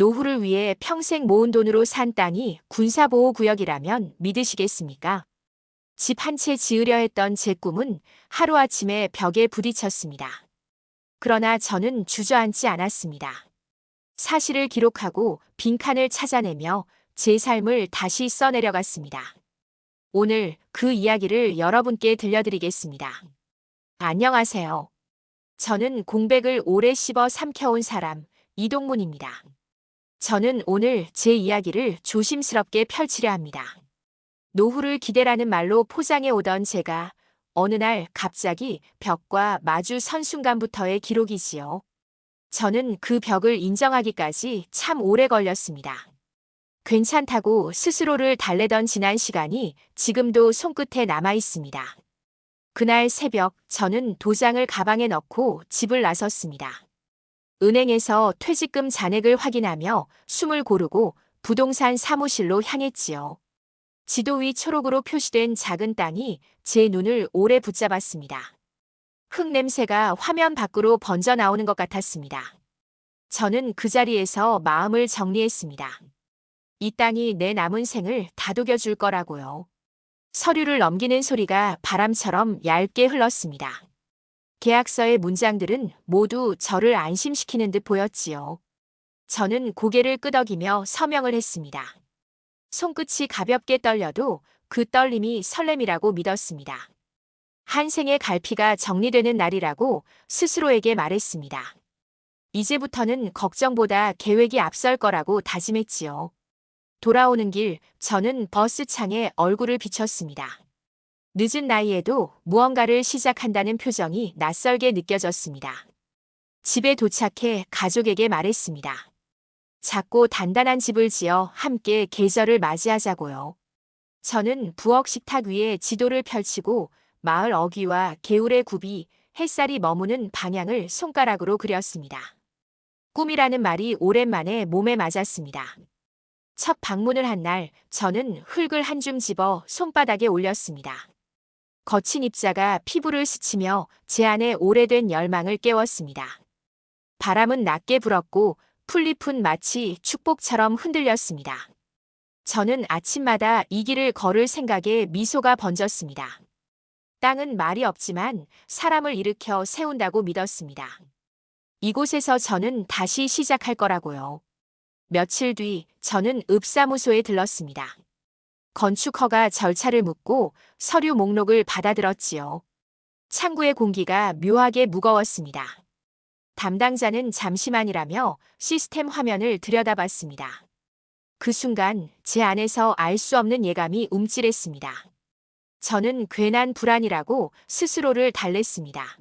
노후를 위해 평생 모은 돈으로 산 땅이 군사보호구역이라면 믿으시겠습니까? 집 한 채 지으려 했던 제 꿈은 하루아침에 벽에 부딪혔습니다. 그러나 저는 주저앉지 않았습니다. 사실을 기록하고 빈칸을 찾아내며 제 삶을 다시 써내려갔습니다. 오늘 그 이야기를 여러분께 들려드리겠습니다. 안녕하세요. 저는 공백을 오래 씹어 삼켜온 사람, 이동문입니다. 저는 오늘 제 이야기를 조심스럽게 펼치려 합니다. 노후를 기대라는 말로 포장해 오던 제가 어느 날 갑자기 벽과 마주 선 순간부터의 기록이지요. 저는 그 벽을 인정하기까지 참 오래 걸렸습니다. 괜찮다고 스스로를 달래던 지난 시간이 지금도 손끝에 남아 있습니다. 그날 새벽 저는 도장을 가방에 넣고 집을 나섰습니다. 은행에서 퇴직금 잔액을 확인하며 숨을 고르고 부동산 사무실로 향했지요. 지도 위 초록으로 표시된 작은 땅이 제 눈을 오래 붙잡았습니다. 흙 냄새가 화면 밖으로 번져 나오는 것 같았습니다. 저는 그 자리에서 마음을 정리했습니다. 이 땅이 내 남은 생을 다독여 줄 거라고요. 서류를 넘기는 소리가 바람처럼 얇게 흘렀습니다. 계약서의 문장들은 모두 저를 안심시키는 듯 보였지요. 저는 고개를 끄덕이며 서명을 했습니다. 손끝이 가볍게 떨려도 그 떨림이 설렘이라고 믿었습니다. 한 생의 갈피가 정리되는 날이라고 스스로에게 말했습니다. 이제부터는 걱정보다 계획이 앞설 거라고 다짐했지요. 돌아오는 길 저는 버스 창에 얼굴을 비췄습니다. 늦은 나이에도 무언가를 시작한다는 표정이 낯설게 느껴졌습니다. 집에 도착해 가족에게 말했습니다. 작고 단단한 집을 지어 함께 계절을 맞이하자고요. 저는 부엌 식탁 위에 지도를 펼치고 마을 어귀와 개울의 굽이 햇살이 머무는 방향을 손가락으로 그렸습니다. 꿈이라는 말이 오랜만에 몸에 맞았습니다. 첫 방문을 한 날 저는 흙을 한 줌 집어 손바닥에 올렸습니다. 거친 입자가 피부를 스치며 제 안에 오래된 열망을 깨웠습니다. 바람은 낮게 불었고 풀잎은 마치 축복처럼 흔들렸습니다. 저는 아침마다 이 길을 걸을 생각에 미소가 번졌습니다. 땅은 말이 없지만 사람을 일으켜 세운다고 믿었습니다. 이곳에서 저는 다시 시작할 거라고요. 며칠 뒤 저는 읍사무소에 들렀습니다. 건축허가 절차를 묻고 서류 목록을 받아들었지요. 창구의 공기가 묘하게 무거웠습니다. 담당자는 잠시만이라며 시스템 화면을 들여다봤습니다. 그 순간 제 안에서 알 수 없는 예감이 움찔했습니다. 저는 괜한 불안이라고 스스로를 달랬습니다.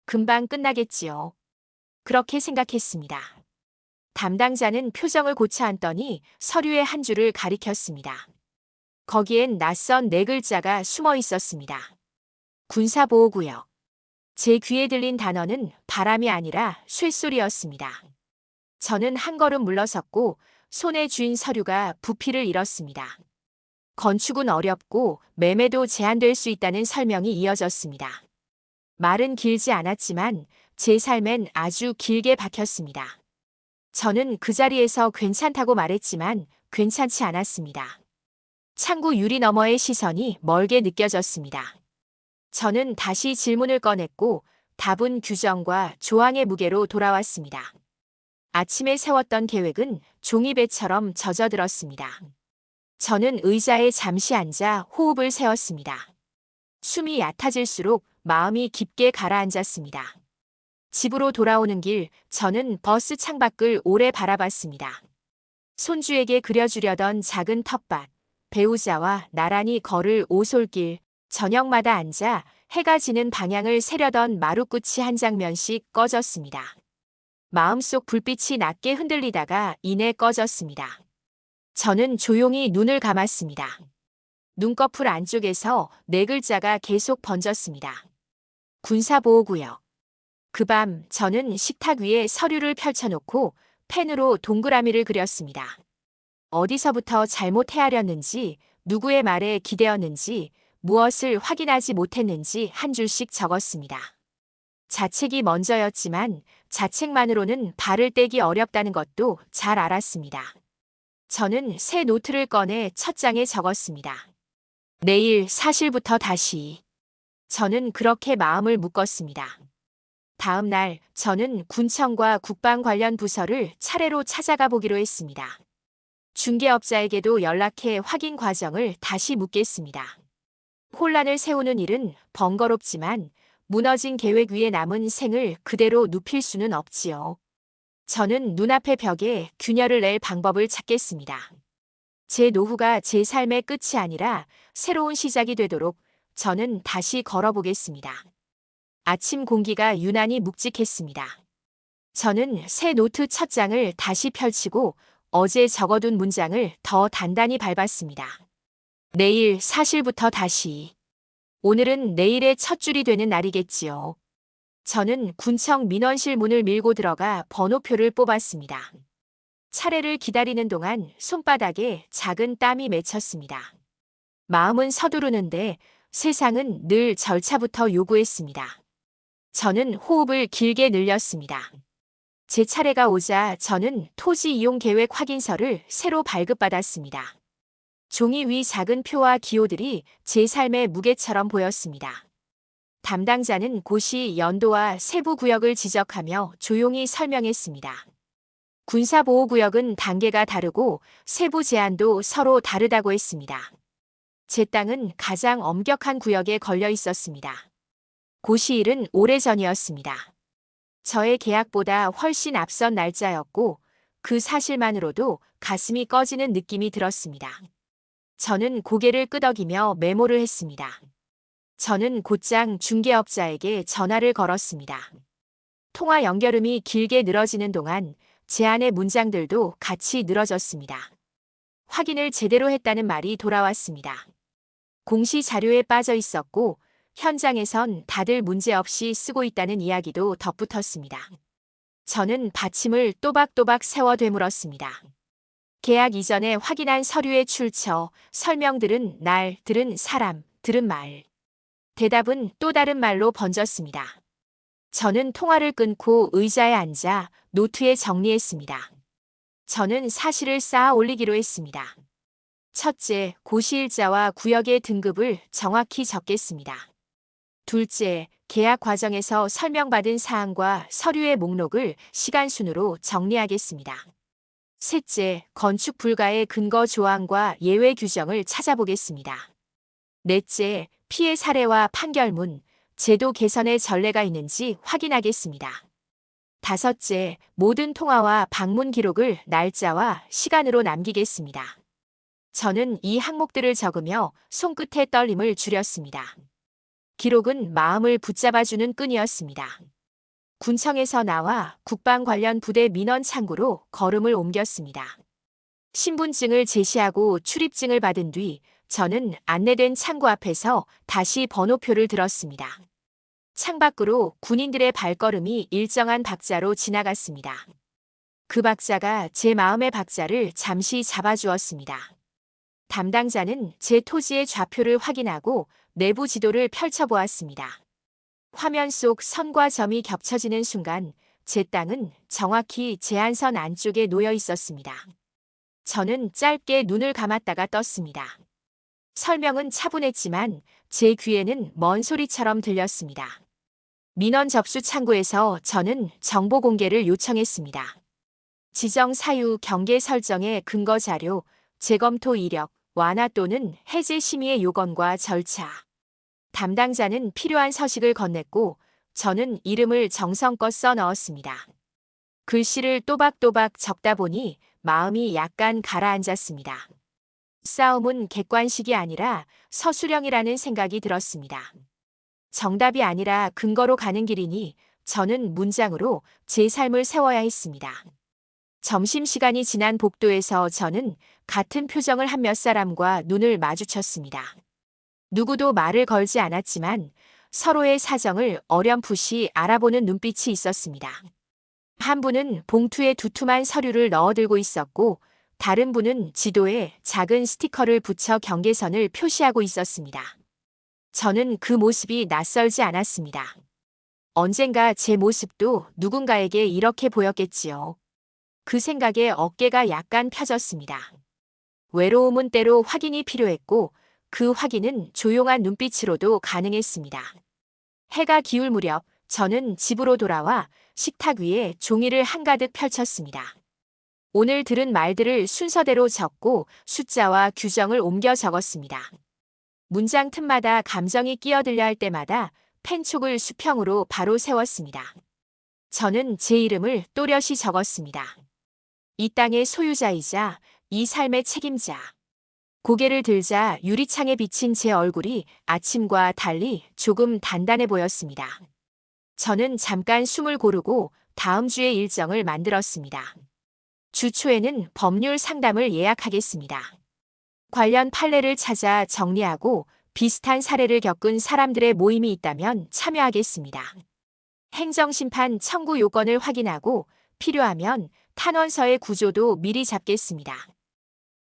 금방 끝나겠지요. 그렇게 생각했습니다. 담당자는 표정을 고쳐 앉더니 서류의 한 줄을 가리켰습니다. 거기엔 낯선 네 글자가 숨어 있었습니다. 군사보호구역. 제 귀에 들린 단어는 바람이 아니라 쇳소리였습니다. 저는 한 걸음 물러섰고 손에 쥔 서류가 부피를 잃었습니다. 건축은 어렵고 매매도 제한될 수 있다는 설명이 이어졌습니다. 말은 길지 않았지만 제 삶엔 아주 길게 박혔습니다. 저는 그 자리에서 괜찮다고 말했지만 괜찮지 않았습니다. 창구 유리 너머의 시선이 멀게 느껴졌습니다. 저는 다시 질문을 꺼냈고 답은 규정과 조항의 무게로 돌아왔습니다. 아침에 세웠던 계획은 종이배처럼 젖어들었습니다. 저는 의자에 잠시 앉아 호흡을 세웠습니다. 숨이 얕아질수록 마음이 깊게 가라앉았습니다. 집으로 돌아오는 길 저는 버스 창밖을 오래 바라봤습니다. 손주에게 그려주려던 작은 텃밭, 배우자와 나란히 걸을 오솔길, 저녁마다 앉아 해가 지는 방향을 세려던 마루꽃이 한 장면씩 꺼졌습니다. 마음속 불빛이 낮게 흔들리다가 이내 꺼졌습니다. 저는 조용히 눈을 감았습니다. 눈꺼풀 안쪽에서 네 글자가 계속 번졌습니다. 군사보호구역. 그 밤 저는 식탁 위에 서류를 펼쳐놓고 펜으로 동그라미를 그렸습니다. 어디서부터 잘못 헤아렸는지, 누구의 말에 기대었는지, 무엇을 확인하지 못했는지 한 줄씩 적었습니다. 자책이 먼저였지만 자책만으로는 발을 떼기 어렵다는 것도 잘 알았습니다. 저는 새 노트를 꺼내 첫 장에 적었습니다. 내일 사실부터 다시. 저는 그렇게 마음을 묶었습니다. 다음 날 저는 군청과 국방 관련 부서를 차례로 찾아가 보기로 했습니다. 중개업자에게도 연락해 확인 과정을 다시 묻겠습니다. 혼란을 세우는 일은 번거롭지만 무너진 계획 위에 남은 생을 그대로 눕힐 수는 없지요. 저는 눈앞의 벽에 균열을 낼 방법을 찾겠습니다. 제 노후가 제 삶의 끝이 아니라 새로운 시작이 되도록 저는 다시 걸어보겠습니다. 아침 공기가 유난히 묵직했습니다. 저는 새 노트 첫 장을 다시 펼치고 어제 적어둔 문장을 더 단단히 밟았습니다. 내일 사실부터 다시. 오늘은 내일의 첫 줄이 되는 날이겠지요. 저는 군청 민원실 문을 밀고 들어가 번호표를 뽑았습니다. 차례를 기다리는 동안 손바닥에 작은 땀이 맺혔습니다. 마음은 서두르는데 세상은 늘 절차부터 요구했습니다. 저는 호흡을 길게 늘렸습니다. 제 차례가 오자 저는 토지 이용 계획 확인서를 새로 발급받았습니다. 종이 위 작은 표와 기호들이 제 삶의 무게처럼 보였습니다. 담당자는 고시 연도와 세부 구역을 지적하며 조용히 설명했습니다. 군사보호구역은 단계가 다르고 세부 제한도 서로 다르다고 했습니다. 제 땅은 가장 엄격한 구역에 걸려 있었습니다. 고시일은 오래전이었습니다. 저의 계약보다 훨씬 앞선 날짜였고 그 사실만으로도 가슴이 꺼지는 느낌이 들었습니다. 저는 고개를 끄덕이며 메모를 했습니다. 저는 곧장 중개업자에게 전화를 걸었습니다. 통화 연결음이 길게 늘어지는 동안 제 안의 문장들도 같이 늘어졌습니다. 확인을 제대로 했다는 말이 돌아왔습니다. 공시 자료에 빠져 있었고 현장에선 다들 문제없이 쓰고 있다는 이야기도 덧붙었습니다. 저는 받침을 또박또박 세워 되물었습니다. 계약 이전에 확인한 서류의 출처, 설명들은 날, 들은 사람, 들은 말. 대답은 또 다른 말로 번졌습니다. 저는 통화를 끊고 의자에 앉아 노트에 정리했습니다. 저는 사실을 쌓아 올리기로 했습니다. 첫째, 고시일자와 구역의 등급을 정확히 적겠습니다. 둘째, 계약 과정에서 설명받은 사항과 서류의 목록을 시간순으로 정리하겠습니다. 셋째, 건축 불가의 근거 조항과 예외 규정을 찾아보겠습니다. 넷째, 피해 사례와 판결문, 제도 개선의 전례가 있는지 확인하겠습니다. 다섯째, 모든 통화와 방문 기록을 날짜와 시간으로 남기겠습니다. 저는 이 항목들을 적으며 손끝의 떨림을 줄였습니다. 기록은 마음을 붙잡아주는 끈이었습니다. 군청에서 나와 국방 관련 부대 민원 창구로 걸음을 옮겼습니다. 신분증을 제시하고 출입증을 받은 뒤 저는 안내된 창구 앞에서 다시 번호표를 들었습니다. 창밖으로 군인들의 발걸음이 일정한 박자로 지나갔습니다. 그 박자가 제 마음의 박자를 잠시 잡아주었습니다. 담당자는 제 토지의 좌표를 확인하고 내부 지도를 펼쳐보았습니다. 화면 속 선과 점이 겹쳐지는 순간 제 땅은 정확히 제한선 안쪽에 놓여 있었습니다. 저는 짧게 눈을 감았다가 떴습니다. 설명은 차분했지만 제 귀에는 먼 소리처럼 들렸습니다. 민원 접수 창구에서 저는 정보 공개를 요청했습니다. 지정 사유 경계 설정의 근거 자료, 재검토 이력, 완화 또는 해제 심의의 요건과 절차. 담당자는 필요한 서식을 건넸고 저는 이름을 정성껏 써 넣었습니다. 글씨를 또박또박 적다 보니 마음이 약간 가라앉았습니다. 싸움은 객관식이 아니라 서술형이라는 생각이 들었습니다. 정답이 아니라 근거로 가는 길이니 저는 문장으로 제 삶을 세워야 했습니다. 점심시간이 지난 복도에서 저는 같은 표정을 한 몇 사람과 눈을 마주쳤습니다. 누구도 말을 걸지 않았지만 서로의 사정을 어렴풋이 알아보는 눈빛이 있었습니다. 한 분은 봉투에 두툼한 서류를 넣어들고 있었고 다른 분은 지도에 작은 스티커를 붙여 경계선을 표시하고 있었습니다. 저는 그 모습이 낯설지 않았습니다. 언젠가 제 모습도 누군가에게 이렇게 보였겠지요. 그 생각에 어깨가 약간 펴졌습니다. 외로움은 때로 확인이 필요했고 그 확인은 조용한 눈빛으로도 가능했습니다. 해가 기울 무렵 저는 집으로 돌아와 식탁 위에 종이를 한가득 펼쳤습니다. 오늘 들은 말들을 순서대로 적고 숫자와 규정을 옮겨 적었습니다. 문장 틈마다 감정이 끼어들려 할 때마다 펜촉을 수평으로 바로 세웠습니다. 저는 제 이름을 또렷이 적었습니다. 이 땅의 소유자이자 이 삶의 책임자. 고개를 들자 유리창에 비친 제 얼굴이 아침과 달리 조금 단단해 보였습니다. 저는 잠깐 숨을 고르고 다음 주의 일정을 만들었습니다. 주 초에는 법률 상담을 예약하겠습니다. 관련 판례를 찾아 정리하고 비슷한 사례를 겪은 사람들의 모임이 있다면 참여하겠습니다. 행정심판 청구 요건을 확인하고 필요하면 탄원서의 구조도 미리 잡겠습니다.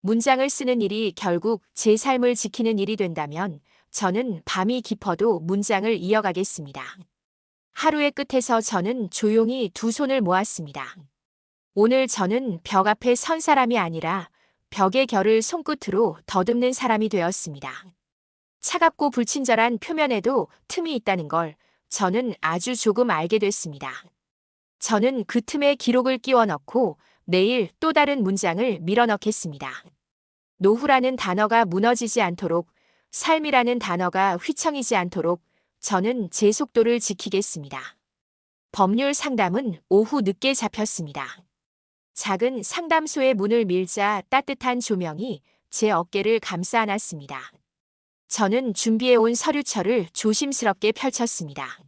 문장을 쓰는 일이 결국 제 삶을 지키는 일이 된다면 저는 밤이 깊어도 문장을 이어가겠습니다. 하루의 끝에서 저는 조용히 두 손을 모았습니다. 오늘 저는 벽 앞에 선 사람이 아니라 벽의 결을 손끝으로 더듬는 사람이 되었습니다. 차갑고 불친절한 표면에도 틈이 있다는 걸 저는 아주 조금 알게 됐습니다. 저는 그 틈에 기록을 끼워 넣고 내일 또 다른 문장을 밀어 넣겠습니다. 노후라는 단어가 무너지지 않도록, 삶이라는 단어가 휘청이지 않도록 저는 제 속도를 지키겠습니다. 법률 상담은 오후 늦게 잡혔습니다. 작은 상담소의 문을 밀자 따뜻한 조명이 제 어깨를 감싸 안았습니다. 저는 준비해온 서류철을 조심스럽게 펼쳤습니다.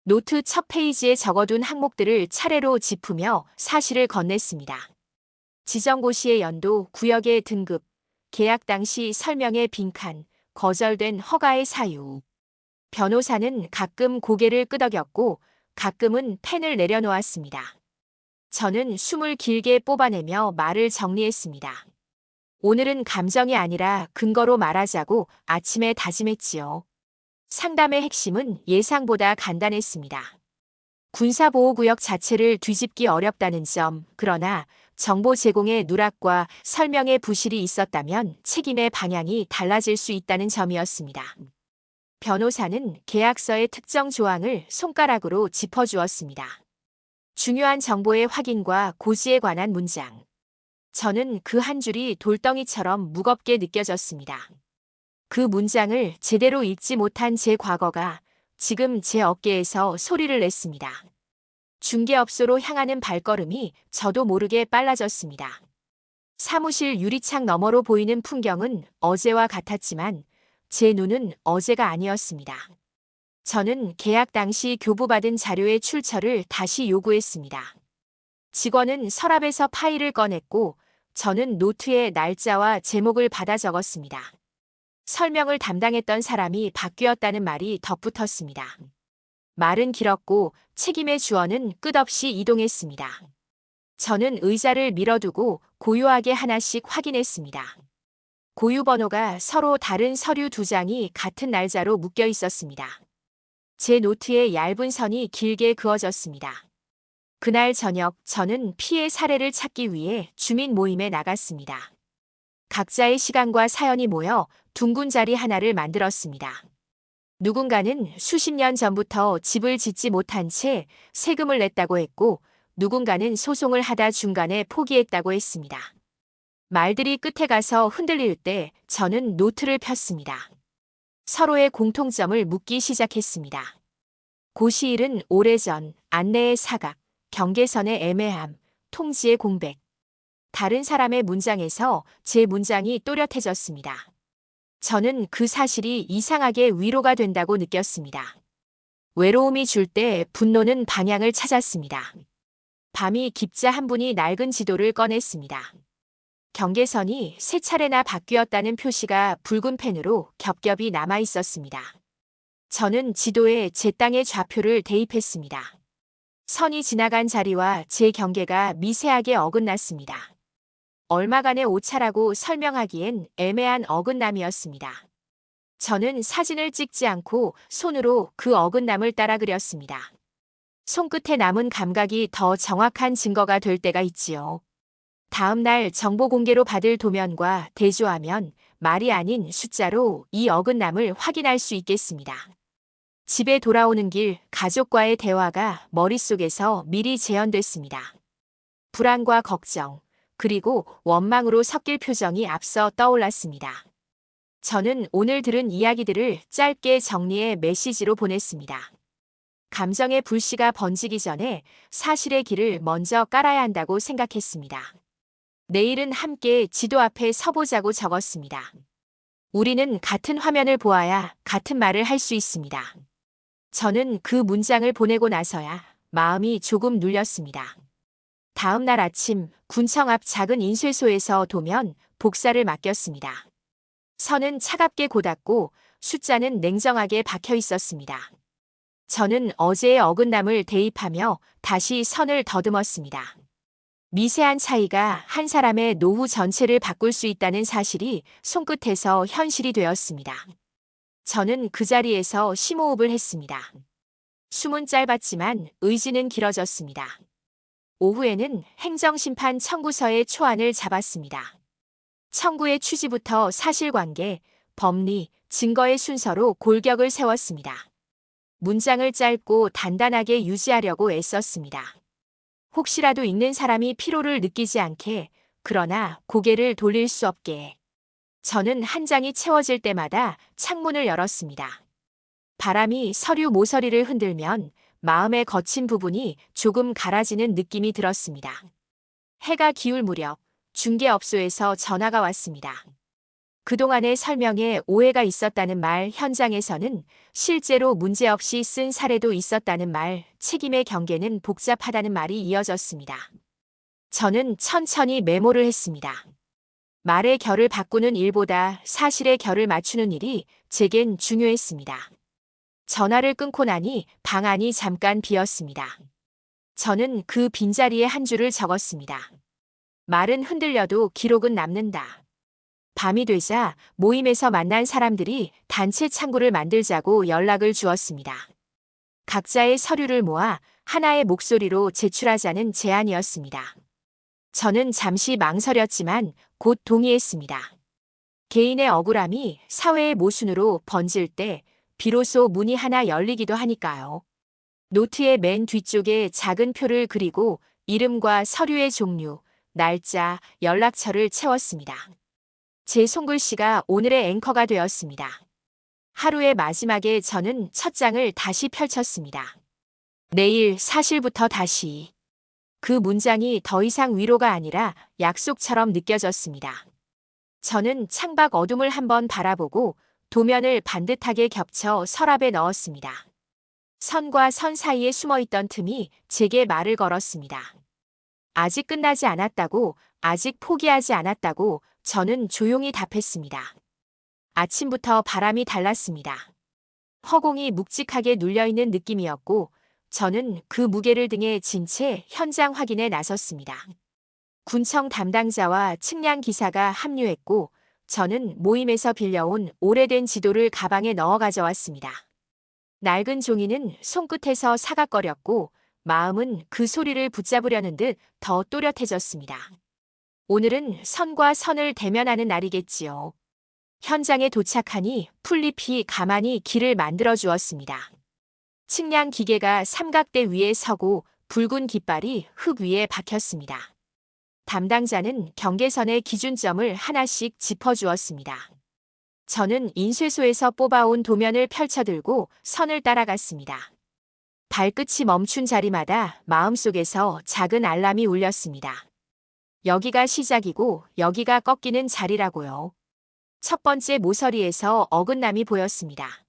노트 첫 페이지에 적어둔 항목들을 차례로 짚으며 사실을 건넸습니다. 지정고시의 연도, 구역의 등급, 계약 당시 설명의 빈칸, 거절된 허가의 사유. 변호사는 가끔 고개를 끄덕였고 가끔은 펜을 내려놓았습니다. 저는 숨을 길게 뽑아내며 말을 정리했습니다. 오늘은 감정이 아니라 근거로 말하자고 아침에 다짐했지요. 상담의 핵심은 예상보다 간단했습니다. 군사보호구역 자체를 뒤집기 어렵다는 점, 그러나 정보 제공의 누락과 설명의 부실이 있었다면 책임의 방향이 달라질 수 있다는 점이었습니다. 변호사는 계약서의 특정 조항을 손가락으로 짚어주었습니다. 중요한 정보의 확인과 고지에 관한 문장. 저는 그 한 줄이 돌덩이처럼 무겁게 느껴졌습니다. 그 문장을 제대로 읽지 못한 제 과거가 지금 제 어깨에서 소리를 냈습니다. 중개업소로 향하는 발걸음이 저도 모르게 빨라졌습니다. 사무실 유리창 너머로 보이는 풍경은 어제와 같았지만 제 눈은 어제가 아니었습니다. 저는 계약 당시 교부받은 자료의 출처를 다시 요구했습니다. 직원은 서랍에서 파일을 꺼냈고 저는 노트에 날짜와 제목을 받아 적었습니다. 설명을 담당했던 사람이 바뀌었다는 말이 덧붙었습니다. 말은 길었고 책임의 주어는 끝없이 이동했습니다. 저는 의자를 밀어두고 고요하게 하나씩 확인했습니다. 고유 번호가 서로 다른 서류 두 장이 같은 날짜로 묶여 있었습니다. 제 노트에 얇은 선이 길게 그어졌습니다. 그날 저녁 저는 피해 사례를 찾기 위해 주민 모임에 나갔습니다. 각자의 시간과 사연이 모여 둥근 자리 하나를 만들었습니다. 누군가는 수십 년 전부터 집을 짓지 못한 채 세금을 냈다고 했고 누군가는 소송을 하다 중간에 포기했다고 했습니다. 말들이 끝에 가서 흔들릴 때 저는 노트를 폈습니다. 서로의 공통점을 묻기 시작했습니다. 고시일은 오래전, 안내의 사각, 경계선의 애매함, 통지의 공백. 다른 사람의 문장에서 제 문장이 또렷해졌습니다. 저는 그 사실이 이상하게 위로가 된다고 느꼈습니다. 외로움이 줄 때 분노는 방향을 찾았습니다. 밤이 깊자 한 분이 낡은 지도를 꺼냈습니다. 경계선이 세 차례나 바뀌었다는 표시가 붉은 펜으로 겹겹이 남아 있었습니다. 저는 지도에 제 땅의 좌표를 대입했습니다. 선이 지나간 자리와 제 경계가 미세하게 어긋났습니다. 얼마간의 오차라고 설명하기엔 애매한 어긋남이었습니다. 저는 사진을 찍지 않고 손으로 그 어긋남을 따라 그렸습니다. 손끝에 남은 감각이 더 정확한 증거가 될 때가 있지요. 다음 날 정보 공개로 받을 도면과 대조하면 말이 아닌 숫자로 이 어긋남을 확인할 수 있겠습니다. 집에 돌아오는 길 가족과의 대화가 머릿속에서 미리 재현됐습니다. 불안과 걱정, 그리고 원망으로 섞일 표정이 앞서 떠올랐습니다. 저는 오늘 들은 이야기들을 짧게 정리해 메시지로 보냈습니다. 감정의 불씨가 번지기 전에 사실의 길을 먼저 깔아야 한다고 생각했습니다. 내일은 함께 지도 앞에 서보자고 적었습니다. 우리는 같은 화면을 보아야 같은 말을 할 수 있습니다. 저는 그 문장을 보내고 나서야 마음이 조금 눌렸습니다. 다음 날 아침 군청 앞 작은 인쇄소에서 도면 복사를 맡겼습니다. 선은 차갑게 곧았고 숫자는 냉정하게 박혀 있었습니다. 저는 어제의 어긋남을 대입하며 다시 선을 더듬었습니다. 미세한 차이가 한 사람의 노후 전체를 바꿀 수 있다는 사실이 손끝에서 현실이 되었습니다. 저는 그 자리에서 심호흡을 했습니다. 숨은 짧았지만 의지는 길어졌습니다. 오후에는 행정심판 청구서의 초안을 잡았습니다. 청구의 취지부터 사실관계, 법리, 증거의 순서로 골격을 세웠습니다. 문장을 짧고 단단하게 유지하려고 애썼습니다. 혹시라도 읽는 사람이 피로를 느끼지 않게, 그러나 고개를 돌릴 수 없게. 저는 한 장이 채워질 때마다 창문을 열었습니다. 바람이 서류 모서리를 흔들면 마음의 거친 부분이 조금 갈아지는 느낌이 들었습니다. 해가 기울 무렵 중개업소에서 전화가 왔습니다. 그동안의 설명에 오해가 있었다는 말, 현장에서는 실제로 문제없이 쓴 사례도 있었다는 말, 책임의 경계는 복잡하다는 말이 이어졌습니다. 저는 천천히 메모를 했습니다. 말의 결을 바꾸는 일보다 사실의 결을 맞추는 일이 제겐 중요했습니다. 전화를 끊고 나니 방 안이 잠깐 비었습니다. 저는 그 빈자리에 한 줄을 적었습니다. 말은 흔들려도 기록은 남는다. 밤이 되자 모임에서 만난 사람들이 단체 창구를 만들자고 연락을 주었습니다. 각자의 서류를 모아 하나의 목소리로 제출하자는 제안이었습니다. 저는 잠시 망설였지만 곧 동의했습니다. 개인의 억울함이 사회의 모순으로 번질 때 비로소 문이 하나 열리기도 하니까요. 노트의 맨 뒤쪽에 작은 표를 그리고 이름과 서류의 종류, 날짜, 연락처를 채웠습니다. 제 손글씨가 오늘의 앵커가 되었습니다. 하루의 마지막에 저는 첫 장을 다시 펼쳤습니다. 내일 사실부터 다시. 그 문장이 더 이상 위로가 아니라 약속처럼 느껴졌습니다. 저는 창밖 어둠을 한번 바라보고 도면을 반듯하게 겹쳐 서랍에 넣었습니다. 선과 선 사이에 숨어있던 틈이 제게 말을 걸었습니다. 아직 끝나지 않았다고, 아직 포기하지 않았다고 저는 조용히 답했습니다. 아침부터 바람이 달랐습니다. 허공이 묵직하게 눌려있는 느낌이었고 저는 그 무게를 등에 진 채 현장 확인에 나섰습니다. 군청 담당자와 측량 기사가 합류했고 저는 모임에서 빌려온 오래된 지도를 가방에 넣어 가져왔습니다. 낡은 종이는 손끝에서 사각거렸고 마음은 그 소리를 붙잡으려는 듯 더 또렷해졌습니다. 오늘은 선과 선을 대면하는 날이겠지요. 현장에 도착하니 풀잎이 가만히 길을 만들어 주었습니다. 측량 기계가 삼각대 위에 서고 붉은 깃발이 흙 위에 박혔습니다. 담당자는 경계선의 기준점을 하나씩 짚어주었습니다. 저는 인쇄소에서 뽑아온 도면을 펼쳐들고 선을 따라갔습니다. 발끝이 멈춘 자리마다 마음속에서 작은 알람이 울렸습니다. 여기가 시작이고 여기가 꺾이는 자리라고요. 첫 번째 모서리에서 어긋남이 보였습니다.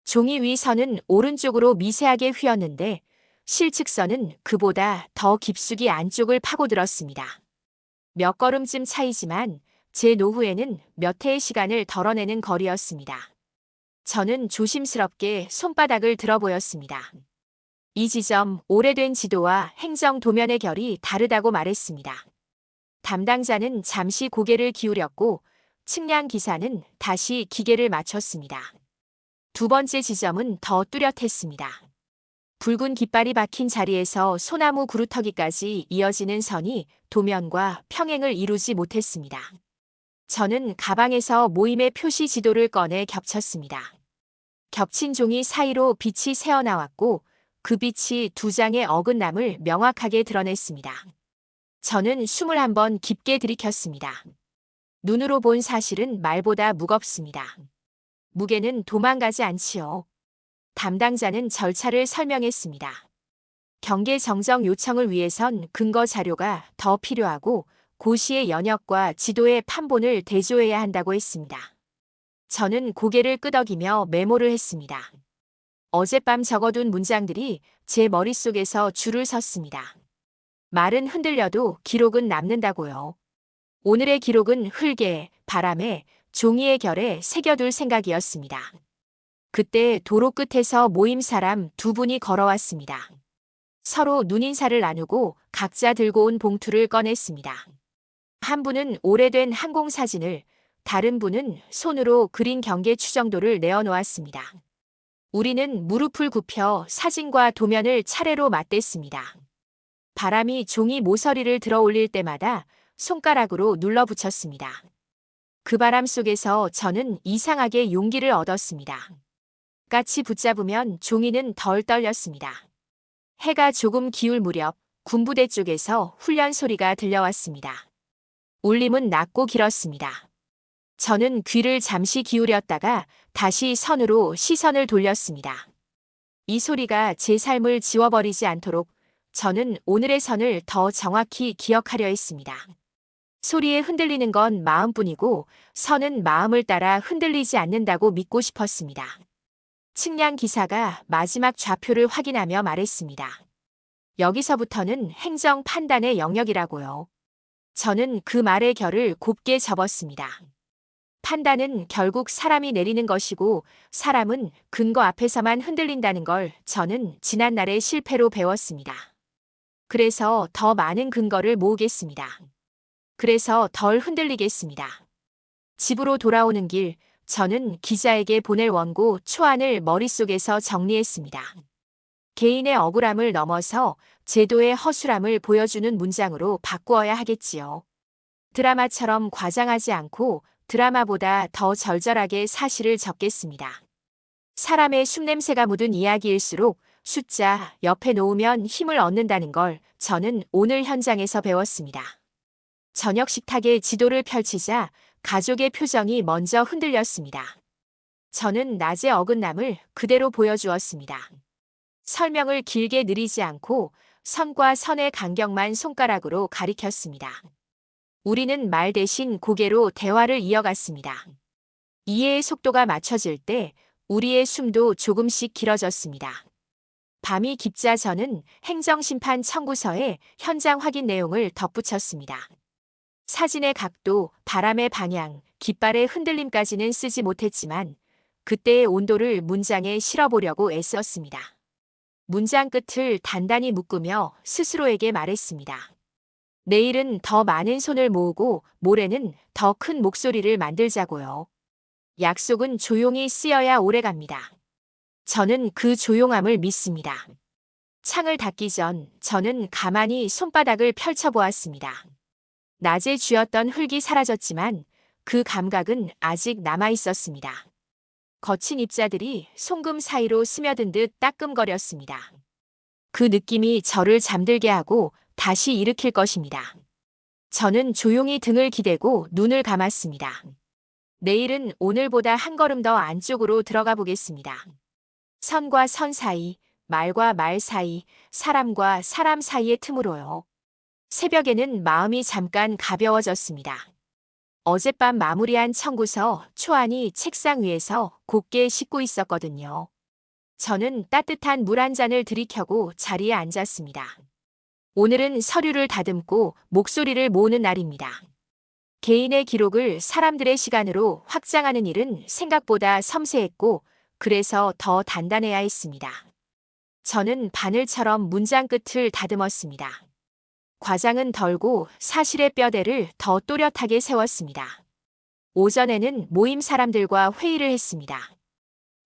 종이 위 선은 오른쪽으로 미세하게 휘었는데 실측선은 그보다 더 깊숙이 안쪽을 파고들었습니다. 몇 걸음쯤 차이지만 제 노후에는 몇 해의 시간을 덜어내는 거리였습니다. 저는 조심스럽게 손바닥을 들어보였습니다. 이 지점, 오래된 지도와 행정 도면의 결이 다르다고 말했습니다. 담당자는 잠시 고개를 기울였고 측량 기사는 다시 기계를 맞췄습니다. 두 번째 지점은 더 뚜렷했습니다. 붉은 깃발이 박힌 자리에서 소나무 구루터기까지 이어지는 선이 도면과 평행을 이루지 못했습니다. 저는 가방에서 모임의 표시 지도를 꺼내 겹쳤습니다. 겹친 종이 사이로 빛이 새어나왔고 그 빛이 두 장의 어긋남을 명확하게 드러냈습니다. 저는 숨을 한번 깊게 들이켰습니다. 눈으로 본 사실은 말보다 무겁습니다. 무게는 도망가지 않지요. 담당자는 절차를 설명했습니다. 경계 정정 요청을 위해선 근거 자료가 더 필요하고 고시의 연역과 지도의 판본을 대조해야 한다고 했습니다. 저는 고개를 끄덕이며 메모를 했습니다. 어젯밤 적어둔 문장들이 제 머릿속에서 줄을 섰습니다. 말은 흔들려도 기록은 남는다고요. 오늘의 기록은 흙에, 바람에, 종이의 결에 새겨둘 생각이었습니다. 그때 도로 끝에서 모임 사람 두 분이 걸어왔습니다. 서로 눈인사를 나누고 각자 들고 온 봉투를 꺼냈습니다. 한 분은 오래된 항공사진을, 다른 분은 손으로 그린 경계 추정도를 내어놓았습니다. 우리는 무릎을 굽혀 사진과 도면을 차례로 맞댔습니다. 바람이 종이 모서리를 들어 올릴 때마다 손가락으로 눌러붙였습니다. 그 바람 속에서 저는 이상하게 용기를 얻었습니다. 까치 붙잡으면 종이는 덜 떨렸습니다. 해가 조금 기울 무렵 군부대 쪽에서 훈련 소리가 들려왔습니다. 울림은 낮고 길었습니다. 저는 귀를 잠시 기울였다가 다시 선으로 시선을 돌렸습니다. 이 소리가 제 삶을 지워버리지 않도록 저는 오늘의 선을 더 정확히 기억하려 했습니다. 소리에 흔들리는 건 마음뿐이고 선은 마음을 따라 흔들리지 않는다고 믿고 싶었습니다. 측량 기사가 마지막 좌표를 확인하며 말했습니다. 여기서부터는 행정 판단의 영역이라고요. 저는 그 말의 결을 곱게 접었습니다. 판단은 결국 사람이 내리는 것이고 사람은 근거 앞에서만 흔들린다는 걸 저는 지난날의 실패로 배웠습니다. 그래서 더 많은 근거를 모으겠습니다. 그래서 덜 흔들리겠습니다. 집으로 돌아오는 길, 저는 기자에게 보낼 원고 초안을 머릿속에서 정리했습니다. 개인의 억울함을 넘어서 제도의 허술함을 보여주는 문장으로 바꾸어야 하겠지요. 드라마처럼 과장하지 않고 드라마보다 더 절절하게 사실을 적겠습니다. 사람의 숨냄새가 묻은 이야기일수록 숫자 옆에 놓으면 힘을 얻는다는 걸 저는 오늘 현장에서 배웠습니다. 저녁 식탁에 지도를 펼치자 가족의 표정이 먼저 흔들렸습니다. 저는 낮의 어긋남을 그대로 보여주었습니다. 설명을 길게 느리지 않고 선과 선의 간격만 손가락으로 가리켰습니다. 우리는 말 대신 고개로 대화를 이어갔습니다. 이해의 속도가 맞춰질 때 우리의 숨도 조금씩 길어졌습니다. 밤이 깊자 저는 행정심판 청구서에 현장 확인 내용을 덧붙였습니다. 사진의 각도, 바람의 방향, 깃발의 흔들림까지는 쓰지 못했지만 그때의 온도를 문장에 실어보려고 애썼습니다. 문장 끝을 단단히 묶으며 스스로에게 말했습니다. 내일은 더 많은 손을 모으고 모레는 더 큰 목소리를 만들자고요. 약속은 조용히 쓰여야 오래갑니다. 저는 그 조용함을 믿습니다. 창을 닫기 전 저는 가만히 손바닥을 펼쳐보았습니다. 낮에 쥐었던 흙이 사라졌지만 그 감각은 아직 남아있었습니다. 거친 입자들이 송금 사이로 스며든 듯 따끔거렸습니다. 그 느낌이 저를 잠들게 하고 다시 일으킬 것입니다. 저는 조용히 등을 기대고 눈을 감았습니다. 내일은 오늘보다 한 걸음 더 안쪽으로 들어가 보겠습니다. 선과 선 사이, 말과 말 사이, 사람과 사람 사이의 틈으로요. 새벽에는 마음이 잠깐 가벼워졌습니다. 어젯밤 마무리한 청구서 초안이 책상 위에서 곱게 싣고 있었거든요. 저는 따뜻한 물 한 잔을 들이켜고 자리에 앉았습니다. 오늘은 서류를 다듬고 목소리를 모으는 날입니다. 개인의 기록을 사람들의 시간으로 확장하는 일은 생각보다 섬세했고 그래서 더 단단해야 했습니다. 저는 바늘처럼 문장 끝을 다듬었습니다. 과장은 덜고 사실의 뼈대를 더 또렷하게 세웠습니다. 오전에는 모임 사람들과 회의를 했습니다.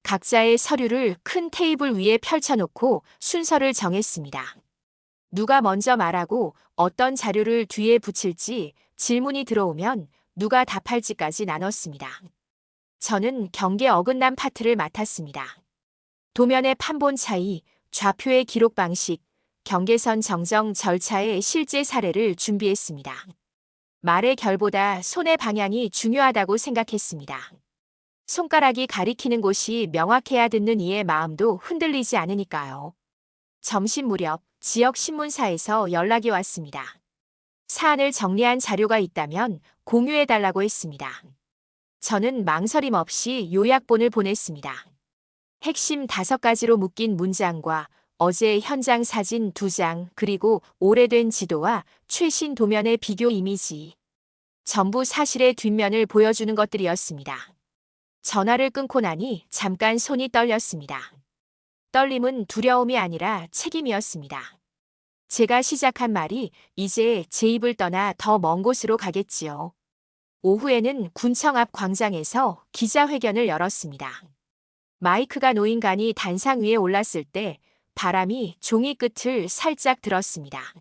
각자의 서류를 큰 테이블 위에 펼쳐놓고 순서를 정했습니다. 누가 먼저 말하고 어떤 자료를 뒤에 붙일지, 질문이 들어오면 누가 답할지까지 나눴습니다. 저는 경계 어긋남 파트를 맡았습니다. 도면의 판본 차이, 좌표의 기록 방식, 경계선 정정 절차의 실제 사례를 준비했습니다. 말의 결보다 손의 방향이 중요하다고 생각했습니다. 손가락이 가리키는 곳이 명확해야 듣는 이의 마음도 흔들리지 않으니까요. 점심 무렵 지역 신문사에서 연락이 왔습니다. 사안을 정리한 자료가 있다면 공유해달라고 했습니다. 저는 망설임 없이 요약본을 보냈습니다. 핵심 5가지로 묶인 문장과 어제 현장 사진 2장, 그리고 오래된 지도와 최신 도면의 비교 이미지. 전부 사실의 뒷면을 보여주는 것들이었습니다. 전화를 끊고 나니 잠깐 손이 떨렸습니다. 떨림은 두려움이 아니라 책임이었습니다. 제가 시작한 말이 이제 제 입을 떠나 더 먼 곳으로 가겠지요. 오후에는 군청 앞 광장에서 기자회견을 열었습니다. 마이크가 놓인 간이 단상 위에 올랐을 때 바람이 종이 끝을 살짝 들었습니다.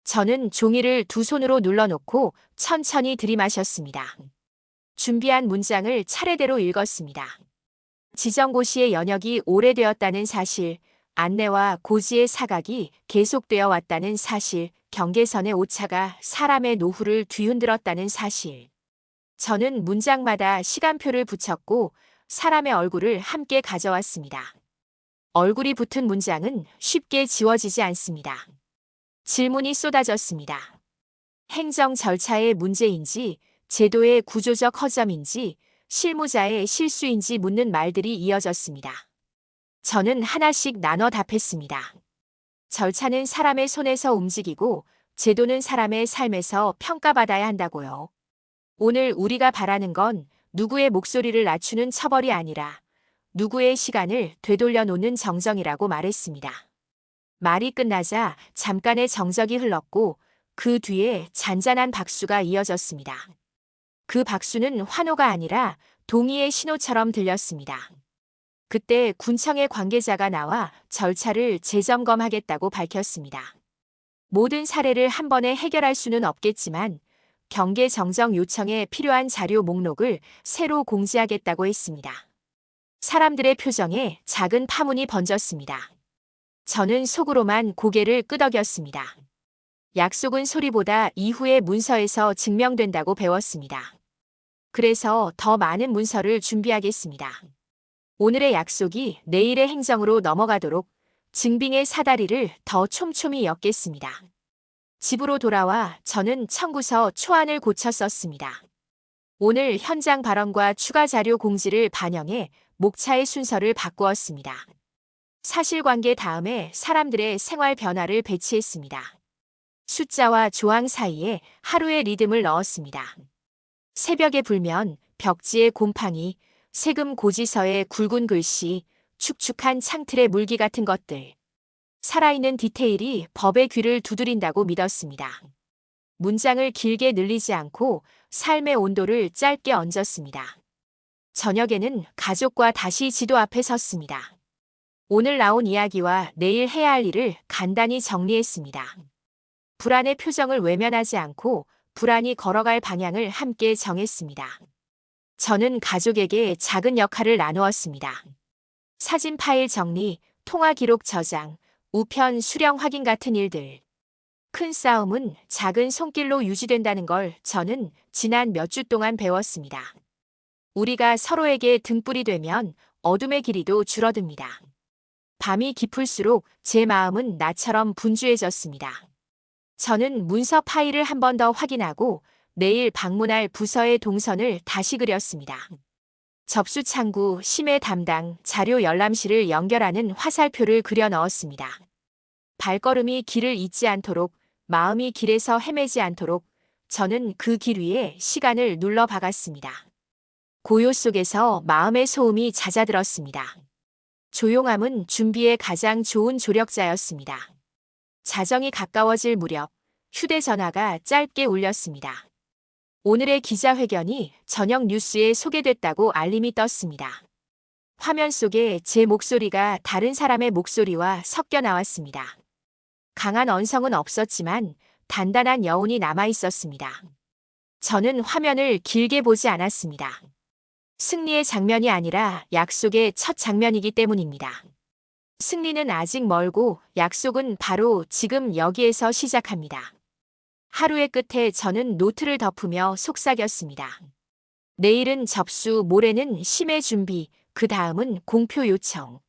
저는 종이를 2손으로 눌러놓고 천천히 들이마셨습니다. 준비한 문장을 차례대로 읽었습니다. 지정고시의 연역이 오래되었다는 사실, 안내와 고지의 사각이 계속되어 왔다는 사실, 경계선의 오차가 사람의 노후를 뒤흔들었다는 사실. 저는 문장마다 시간표를 붙였고 사람의 얼굴을 함께 가져왔습니다. 얼굴이 붙은 문장은 쉽게 지워지지 않습니다. 질문이 쏟아졌습니다. 행정 절차의 문제인지, 제도의 구조적 허점인지, 실무자의 실수인지 묻는 말들이 이어졌습니다. 저는 하나씩 나눠 답했습니다. 절차는 사람의 손에서 움직이고 제도는 사람의 삶에서 평가받아야 한다고요. 오늘 우리가 바라는 건 누구의 목소리를 낮추는 처벌이 아니라 누구의 시간을 되돌려 놓는 정정이라고 말했습니다. 말이 끝나자 잠깐의 정적이 흘렀고 그 뒤에 잔잔한 박수가 이어졌습니다. 그 박수는 환호가 아니라 동의의 신호처럼 들렸습니다. 그때 군청의 관계자가 나와 절차를 재점검하겠다고 밝혔습니다. 모든 사례를 한 번에 해결할 수는 없겠지만 경계 정정 요청에 필요한 자료 목록을 새로 공지하겠다고 했습니다. 사람들의 표정에 작은 파문이 번졌습니다. 저는 속으로만 고개를 끄덕였습니다. 약속은 소리보다 이후의 문서에서 증명된다고 배웠습니다. 그래서 더 많은 문서를 준비하겠습니다. 오늘의 약속이 내일의 행정으로 넘어가도록 증빙의 사다리를 더 촘촘히 엮겠습니다. 집으로 돌아와 저는 청구서 초안을 고쳐 썼습니다. 오늘 현장 발언과 추가 자료 공지를 반영해 목차의 순서를 바꾸었습니다. 사실관계 다음에 사람들의 생활 변화를 배치했습니다. 숫자와 조항 사이에 하루의 리듬을 넣었습니다. 새벽에 불면 벽지의 곰팡이, 세금 고지서의 굵은 글씨, 축축한 창틀의 물기 같은 것들. 살아있는 디테일이 법의 귀를 두드린다고 믿었습니다. 문장을 길게 늘리지 않고 삶의 온도를 짧게 얹었습니다. 저녁에는 가족과 다시 지도 앞에 섰습니다. 오늘 나온 이야기와 내일 해야 할 일을 간단히 정리했습니다. 불안의 표정을 외면하지 않고 불안이 걸어갈 방향을 함께 정했습니다. 저는 가족에게 작은 역할을 나누었습니다. 사진 파일 정리, 통화 기록 저장, 우편 수령 확인 같은 일들. 큰 싸움은 작은 손길로 유지된다는 걸 저는 지난 몇 주 동안 배웠습니다. 우리가 서로에게 등불이 되면 어둠의 길이도 줄어듭니다. 밤이 깊을수록 제 마음은 나처럼 분주해졌습니다. 저는 문서 파일을 한 번 더 확인하고 내일 방문할 부서의 동선을 다시 그렸습니다. 접수 창구, 심해 담당, 자료 열람실을 연결하는 화살표를 그려 넣었습니다. 발걸음이 길을 잊지 않도록, 마음이 길에서 헤매지 않도록 저는 그 길 위에 시간을 눌러 박았습니다. 고요 속에서 마음의 소음이 잦아들었습니다. 조용함은 준비의 가장 좋은 조력자였습니다. 자정이 가까워질 무렵 휴대전화가 짧게 울렸습니다. 오늘의 기자회견이 저녁 뉴스에 소개됐다고 알림이 떴습니다. 화면 속에 제 목소리가 다른 사람의 목소리와 섞여 나왔습니다. 강한 언성은 없었지만 단단한 여운이 남아 있었습니다. 저는 화면을 길게 보지 않았습니다. 승리의 장면이 아니라 약속의 첫 장면이기 때문입니다. 승리는 아직 멀고 약속은 바로 지금 여기에서 시작합니다. 하루의 끝에 저는 노트를 덮으며 속삭였습니다. 내일은 접수, 모레는 심의 준비, 그 다음은 공표 요청.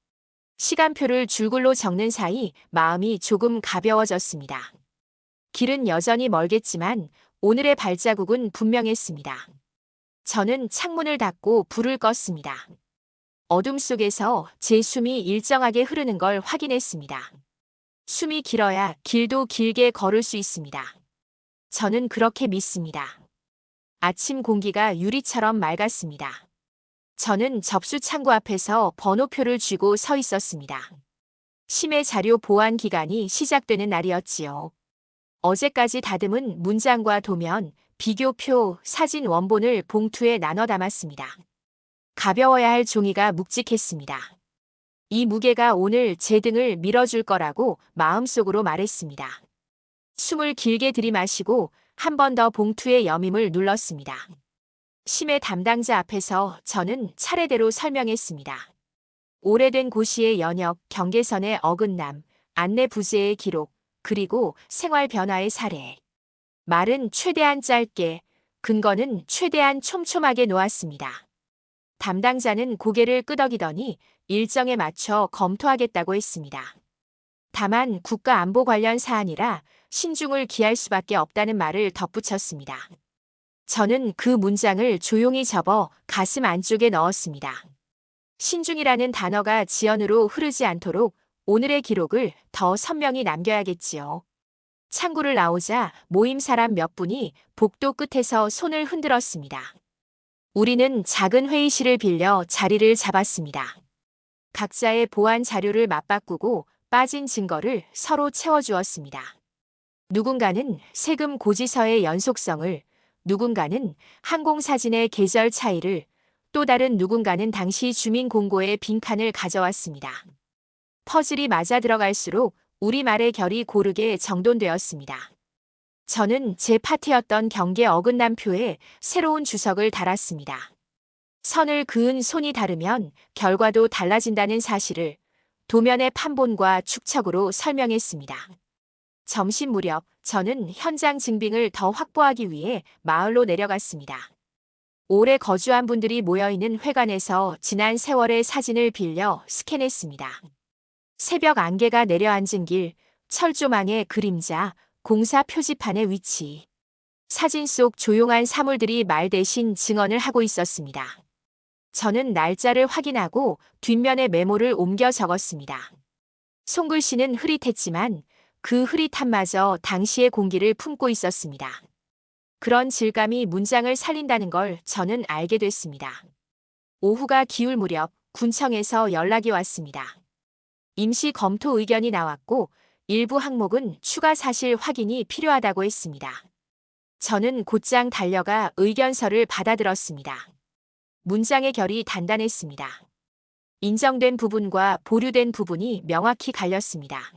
시간표를 줄글로 적는 사이 마음이 조금 가벼워졌습니다. 길은 여전히 멀겠지만 오늘의 발자국은 분명했습니다. 저는 창문을 닫고 불을 껐습니다. 어둠 속에서 제 숨이 일정하게 흐르는 걸 확인했습니다. 숨이 길어야 길도 길게 걸을 수 있습니다. 저는 그렇게 믿습니다. 아침 공기가 유리처럼 맑았습니다. 저는 접수 창구 앞에서 번호표를 쥐고 서 있었습니다. 심의 자료 보완 기간이 시작되는 날이었지요. 어제까지 다듬은 문장과 도면, 비교표, 사진 원본을 봉투에 나눠 담았습니다. 가벼워야 할 종이가 묵직했습니다. 이 무게가 오늘 제 등을 밀어줄 거라고 마음속으로 말했습니다. 숨을 길게 들이마시고 한 번 더 봉투의 여밈을 눌렀습니다. 심의 담당자 앞에서 저는 차례대로 설명했습니다. 오래된 고시의 연역, 경계선의 어긋남, 안내 부재의 기록, 그리고 생활 변화의 사례. 말은 최대한 짧게, 근거는 최대한 촘촘하게 놓았습니다. 담당자는 고개를 끄덕이더니 일정에 맞춰 검토하겠다고 했습니다. 다만 국가안보 관련 사안이라 신중을 기할 수밖에 없다는 말을 덧붙였습니다. 저는 그 문장을 조용히 접어 가슴 안쪽에 넣었습니다. 신중이라는 단어가 지연으로 흐르지 않도록 오늘의 기록을 더 선명히 남겨야겠지요. 창구를 나오자 모임 사람 몇 분이 복도 끝에서 손을 흔들었습니다. 우리는 작은 회의실을 빌려 자리를 잡았습니다. 각자의 보안 자료를 맞바꾸고 빠진 증거를 서로 채워주었습니다. 누군가는 세금 고지서의 연속성을, 누군가는 항공사진의 계절 차이를, 또 다른 누군가는 당시 주민공고의 빈칸을 가져왔습니다. 퍼즐이 맞아 들어갈수록 우리말의 결이 고르게 정돈되었습니다. 저는 제 파트였던 경계 어긋남표에 새로운 주석을 달았습니다. 선을 그은 손이 다르면 결과도 달라진다는 사실을 도면의 판본과 축척으로 설명했습니다. 점심 무렵 저는 현장 증빙을 더 확보하기 위해 마을로 내려갔습니다. 오래 거주한 분들이 모여있는 회관에서 지난 세월의 사진을 빌려 스캔했습니다. 새벽 안개가 내려앉은 길, 철조망의 그림자, 공사 표지판의 위치. 사진 속 조용한 사물들이 말 대신 증언을 하고 있었습니다. 저는 날짜를 확인하고 뒷면에 메모를 옮겨 적었습니다. 손글씨는 흐릿했지만 그 흐릿함마저 당시의 공기를 품고 있었습니다. 그런 질감이 문장을 살린다는 걸 저는 알게 됐습니다. 오후가 기울 무렵 군청에서 연락이 왔습니다. 임시 검토 의견이 나왔고 일부 항목은 추가 사실 확인이 필요하다고 했습니다. 저는 곧장 달려가 의견서를 받아들었습니다. 문장의 결이 단단했습니다. 인정된 부분과 보류된 부분이 명확히 갈렸습니다.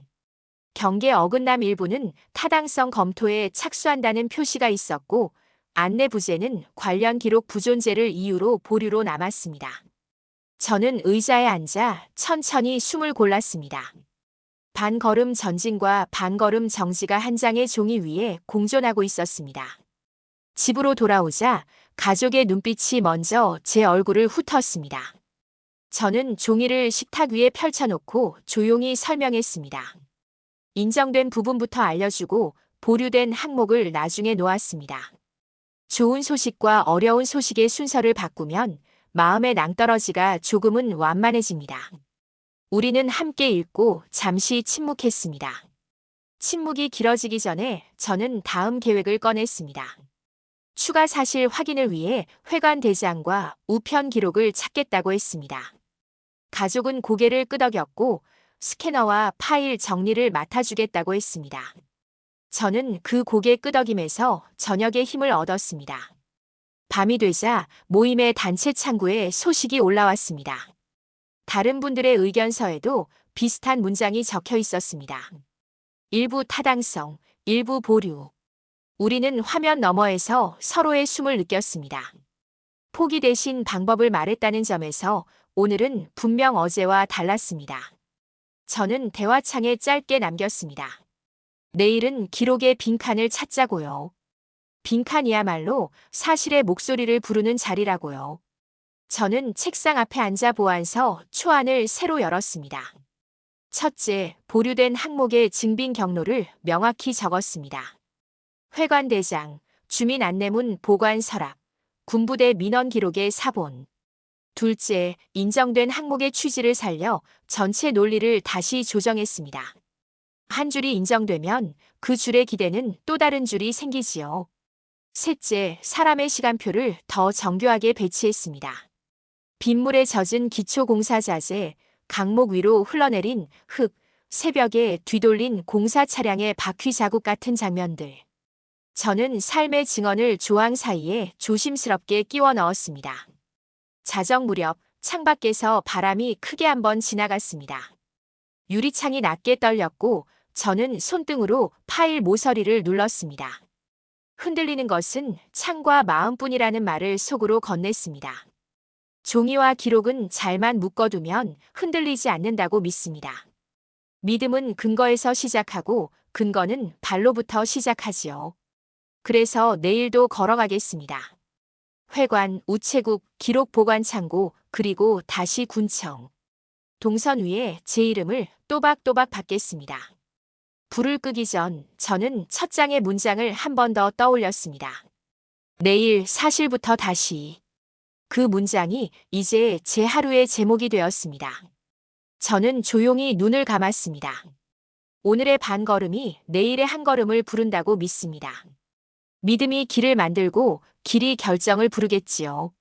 경계 어긋남 일부는 타당성 검토에 착수한다는 표시가 있었고 안내 부재는 관련 기록 부존재를 이유로 보류로 남았습니다. 저는 의자에 앉아 천천히 숨을 골랐습니다. 반걸음 전진과 반걸음 정지가 한 장의 종이 위에 공존하고 있었습니다. 집으로 돌아오자 가족의 눈빛이 먼저 제 얼굴을 훑었습니다. 저는 종이를 식탁 위에 펼쳐놓고 조용히 설명했습니다. 인정된 부분부터 알려주고 보류된 항목을 나중에 놓았습니다. 좋은 소식과 어려운 소식의 순서를 바꾸면 마음의 낭떠러지가 조금은 완만해집니다. 우리는 함께 읽고 잠시 침묵했습니다. 침묵이 길어지기 전에 저는 다음 계획을 꺼냈습니다. 추가 사실 확인을 위해 회관 대장과 우편 기록을 찾겠다고 했습니다. 가족은 고개를 끄덕였고 스캐너와 파일 정리를 맡아주겠다고 했습니다. 저는 그 고개 끄덕임에서 저녁의 힘을 얻었습니다. 밤이 되자 모임의 단체 창구에 소식이 올라왔습니다. 다른 분들의 의견서에도 비슷한 문장이 적혀 있었습니다. 일부 타당성, 일부 보류. 우리는 화면 너머에서 서로의 숨을 느꼈습니다. 포기 대신 방법을 말했다는 점에서 오늘은 분명 어제와 달랐습니다. 저는 대화창에 짧게 남겼습니다. 내일은 기록의 빈칸을 찾자고요. 빈칸이야말로 사실의 목소리를 부르는 자리라고요. 저는 책상 앞에 앉아 보안서 초안을 새로 열었습니다. 첫째, 보류된 항목의 증빙 경로를 명확히 적었습니다. 회관대장, 주민안내문 보관 서랍, 군부대 민원 기록의 사본. 둘째, 인정된 항목의 취지를 살려 전체 논리를 다시 조정했습니다. 한 줄이 인정되면 그 줄의 기대는 또 다른 줄이 생기지요. 셋째, 사람의 시간표를 더 정교하게 배치했습니다. 빗물에 젖은 기초공사 자재, 강목 위로 흘러내린 흙, 새벽에 뒤돌린 공사 차량의 바퀴 자국 같은 장면들. 저는 삶의 증언을 조항 사이에 조심스럽게 끼워 넣었습니다. 자정 무렵 창밖에서 바람이 크게 한번 지나갔습니다. 유리창이 낮게 떨렸고 저는 손등으로 파일 모서리를 눌렀습니다. 흔들리는 것은 창과 마음뿐이라는 말을 속으로 건넸습니다. 종이와 기록은 잘만 묶어두면 흔들리지 않는다고 믿습니다. 믿음은 근거에서 시작하고 근거는 발로부터 시작하지요. 그래서 내일도 걸어가겠습니다. 회관, 우체국, 기록 보관 창고, 그리고 다시 군청. 동선 위에 제 이름을 또박또박 받겠습니다. 불을 끄기 전 저는 첫 장의 문장을 한 번 더 떠올렸습니다. 내일 사실부터 다시. 그 문장이 이제 제 하루의 제목이 되었습니다. 저는 조용히 눈을 감았습니다. 오늘의 반걸음이 내일의 한 걸음을 부른다고 믿습니다. 믿음이 길을 만들고 길이 결정을 부르겠지요.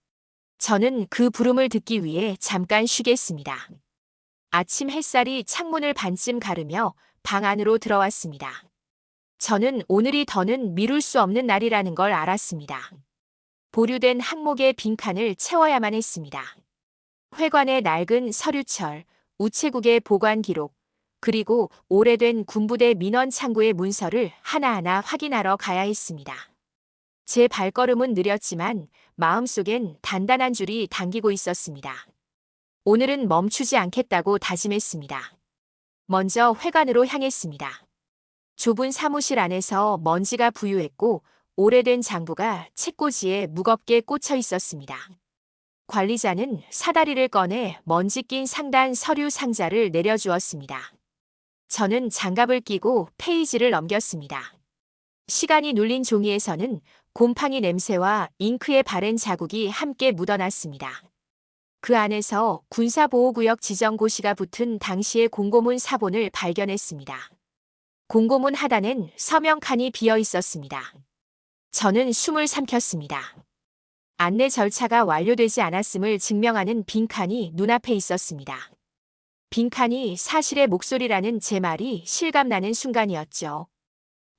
저는 그 부름을 듣기 위해 잠깐 쉬겠습니다. 아침 햇살이 창문을 반쯤 가르며 방 안으로 들어왔습니다. 저는 오늘이 더는 미룰 수 없는 날이라는 걸 알았습니다. 보류된 항목의 빈칸을 채워야만 했습니다. 회관의 낡은 서류철, 우체국의 보관 기록, 그리고 오래된 군부대 민원 창구의 문서를 하나하나 확인하러 가야 했습니다. 제 발걸음은 느렸지만 마음속엔 단단한 줄이 당기고 있었습니다. 오늘은 멈추지 않겠다고 다짐했습니다. 먼저 회관으로 향했습니다. 좁은 사무실 안에서 먼지가 부유했고 오래된 장부가 책꽂이에 무겁게 꽂혀 있었습니다. 관리자는 사다리를 꺼내 먼지 낀 상단 서류 상자를 내려주었습니다. 저는 장갑을 끼고 페이지를 넘겼습니다. 시간이 눌린 종이에서는 곰팡이 냄새와 잉크에 바른 자국이 함께 묻어났습니다. 그 안에서 군사보호구역 지정고시가 붙은 당시의 공고문 사본을 발견했습니다. 공고문 하단엔 서명칸이 비어 있었습니다. 저는 숨을 삼켰습니다. 안내 절차가 완료되지 않았음을 증명하는 빈칸이 눈앞에 있었습니다. 빈칸이 사실의 목소리라는 제 말이 실감나는 순간이었죠.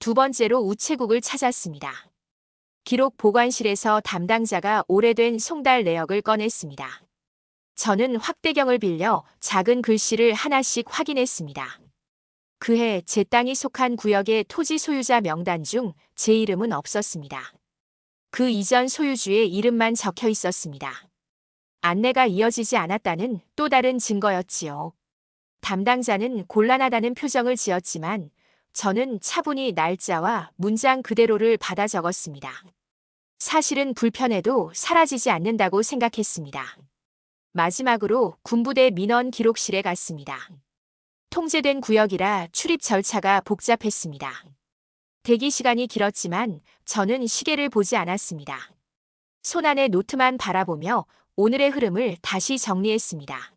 두 번째로 우체국을 찾았습니다. 기록 보관실에서 담당자가 오래된 송달 내역을 꺼냈습니다. 저는 확대경을 빌려 작은 글씨를 하나씩 확인했습니다. 그해 제 땅이 속한 구역의 토지 소유자 명단 중 제 이름은 없었습니다. 그 이전 소유주의 이름만 적혀 있었습니다. 안내가 이어지지 않았다는 또 다른 증거였지요. 담당자는 곤란하다는 표정을 지었지만 저는 차분히 날짜와 문장 그대로를 받아 적었습니다. 사실은 불편해도 사라지지 않는다고 생각했습니다. 마지막으로 군부대 민원 기록실에 갔습니다. 통제된 구역이라 출입 절차가 복잡했습니다. 대기 시간이 길었지만 저는 시계를 보지 않았습니다. 손안의 노트만 바라보며 오늘의 흐름을 다시 정리했습니다.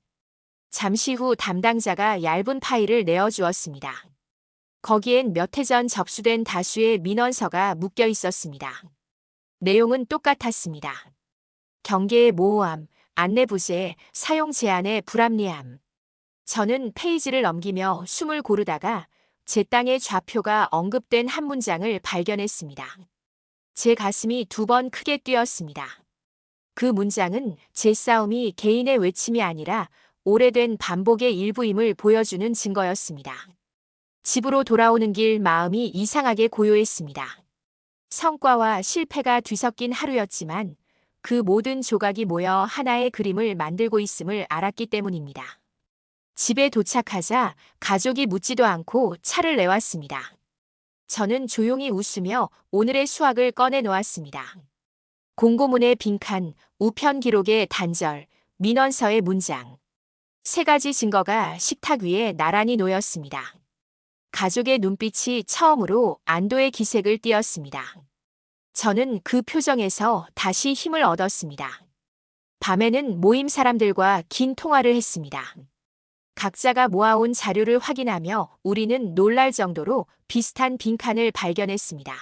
잠시 후 담당자가 얇은 파일을 내어주었습니다. 거기엔 몇 해 전 접수된 다수의 민원서가 묶여 있었습니다. 내용은 똑같았습니다. 경계의 모호함, 안내 부재, 사용 제한의 불합리함. 저는 페이지를 넘기며 숨을 고르다가 제 땅의 좌표가 언급된 한 문장을 발견했습니다. 제 가슴이 두 번 크게 뛰었습니다. 그 문장은 제 싸움이 개인의 외침이 아니라 오래된 반복의 일부임을 보여주는 증거였습니다. 집으로 돌아오는 길 마음이 이상하게 고요했습니다. 성과와 실패가 뒤섞인 하루였지만 그 모든 조각이 모여 하나의 그림을 만들고 있음을 알았기 때문입니다. 집에 도착하자 가족이 묻지도 않고 차를 내왔습니다. 저는 조용히 웃으며 오늘의 수확을 꺼내 놓았습니다. 공고문의 빈칸, 우편 기록의 단절, 민원서의 문장. 세 가지 증거가 식탁 위에 나란히 놓였습니다. 가족의 눈빛이 처음으로 안도의 기색을 띠었습니다. 저는 그 표정에서 다시 힘을 얻었습니다. 밤에는 모임 사람들과 긴 통화를 했습니다. 각자가 모아온 자료를 확인하며 우리는 놀랄 정도로 비슷한 빈칸을 발견했습니다.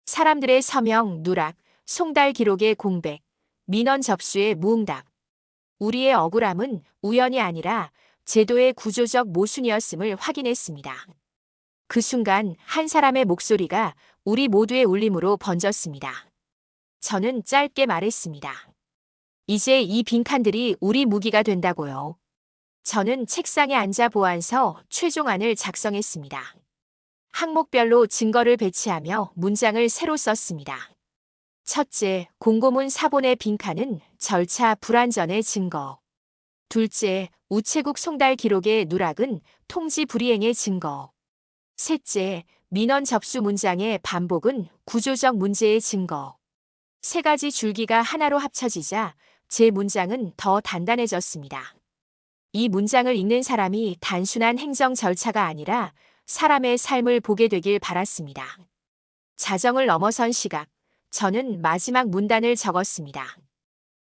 사람들의 서명, 누락, 송달 기록의 공백, 민원 접수의 무응답. 우리의 억울함은 우연이 아니라 제도의 구조적 모순이었음을 확인했습니다. 그 순간 한 사람의 목소리가 우리 모두의 울림으로 번졌습니다. 저는 짧게 말했습니다. 이제 이 빈칸들이 우리 무기가 된다고요. 저는 책상에 앉아 보완서 최종안을 작성했습니다. 항목별로 증거를 배치하며 문장을 새로 썼습니다. 첫째, 공고문 사본의 빈칸은 절차 불완전의 증거. 둘째, 우체국 송달 기록의 누락은 통지 불이행의 증거. 셋째, 민원 접수 문장의 반복은 구조적 문제의 증거. 세 가지 줄기가 하나로 합쳐지자 제 문장은 더 단단해졌습니다. 이 문장을 읽는 사람이 단순한 행정 절차가 아니라 사람의 삶을 보게 되길 바랐습니다. 자정을 넘어선 시각, 저는 마지막 문단을 적었습니다.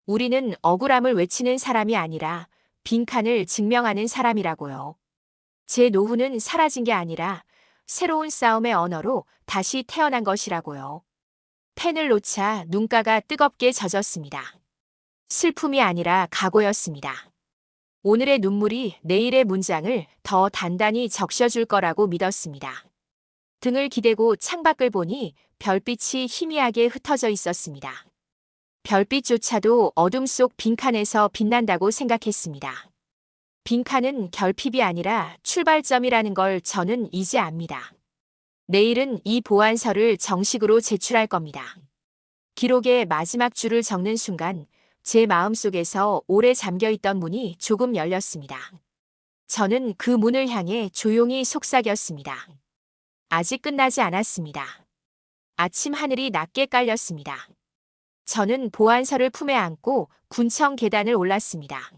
우리는 억울함을 외치는 사람이 아니라 빈칸을 증명하는 사람이라고요. 제 노후는 사라진 게 아니라 새로운 싸움의 언어로 다시 태어난 것이라고요. 펜을 놓자 눈가가 뜨겁게 젖었습니다. 슬픔이 아니라 각오였습니다. 오늘의 눈물이 내일의 문장을 더 단단히 적셔줄 거라고 믿었습니다. 등을 기대고 창밖을 보니 별빛이 희미하게 흩어져 있었습니다. 별빛조차도 어둠 속 빈칸에서 빛난다고 생각했습니다. 빈칸은 결핍이 아니라 출발점이라는 걸 저는 이제 압니다. 내일은 이 보완서를 정식으로 제출할 겁니다. 기록의 마지막 줄을 적는 순간 제 마음속에서 오래 잠겨있던 문이 조금 열렸습니다. 저는 그 문을 향해 조용히 속삭였습니다. 아직 끝나지 않았습니다. 아침 하늘이 낮게 깔렸습니다. 저는 보안서를 품에 안고 군청 계단을 올랐습니다.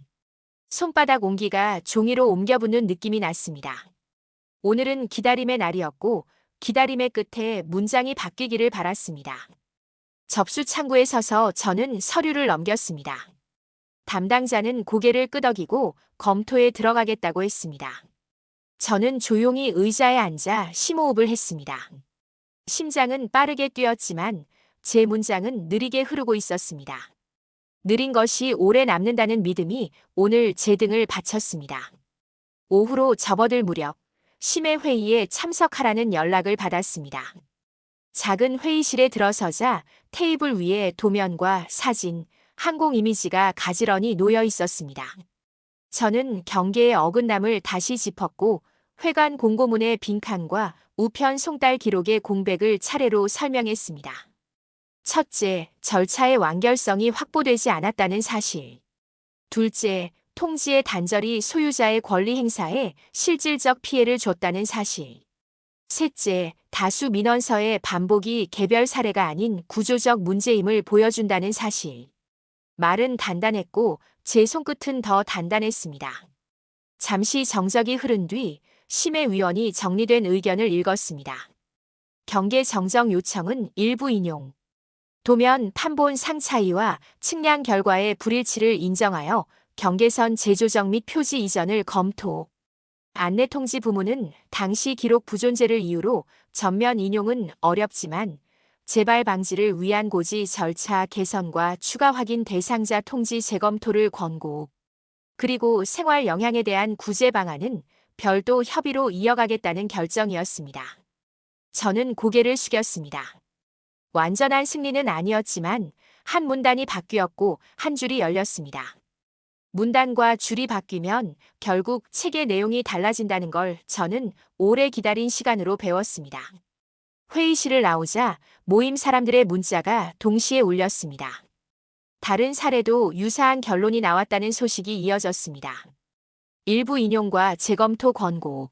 손바닥 온기가 종이로 옮겨붙는 느낌이 났습니다. 오늘은 기다림의 날이었고 기다림의 끝에 문장이 바뀌기를 바랐습니다. 접수 창구에 서서 저는 서류를 넘겼습니다. 담당자는 고개를 끄덕이고 검토에 들어가겠다고 했습니다. 저는 조용히 의자에 앉아 심호흡을 했습니다. 심장은 빠르게 뛰었지만 제 문장은 느리게 흐르고 있었습니다. 느린 것이 오래 남는다는 믿음이 오늘 제 등을 받쳤습니다. 오후로 접어들 무렵 심해 회의에 참석하라는 연락을 받았습니다. 작은 회의실에 들어서자 테이블 위에 도면과 사진, 항공 이미지가 가지런히 놓여 있었습니다. 저는 경계의 어긋남을 다시 짚었고 회관 공고문의 빈칸과 우편 송달 기록의 공백을 차례로 설명했습니다. 첫째, 절차의 완결성이 확보되지 않았다는 사실. 둘째, 통지의 단절이 소유자의 권리 행사에 실질적 피해를 줬다는 사실. 셋째, 다수 민원서의 반복이 개별 사례가 아닌 구조적 문제임을 보여준다는 사실. 말은 단단했고 제 손끝은 더 단단했습니다. 잠시 정적이 흐른 뒤 심의위원이 정리된 의견을 읽었습니다. 경계 정정 요청은 일부 인용. 도면 판본 상차이와 측량 결과의 불일치를 인정하여 경계선 재조정 및 표지 이전을 검토. 안내통지 부문은 당시 기록 부존재를 이유로 전면 인용은 어렵지만 재발 방지를 위한 고지 절차 개선과 추가 확인 대상자 통지 재검토를 권고. 그리고 생활 영향에 대한 구제 방안은 별도 협의로 이어가겠다는 결정이었습니다. 저는 고개를 숙였습니다. 완전한 승리는 아니었지만 한 문단이 바뀌었고 한 줄이 열렸습니다. 문단과 줄이 바뀌면 결국 책의 내용이 달라진다는 걸 저는 오래 기다린 시간으로 배웠습니다. 회의실을 나오자 모임 사람들의 문자가 동시에 울렸습니다. 다른 사례도 유사한 결론이 나왔다는 소식이 이어졌습니다. 일부 인용과 재검토 권고.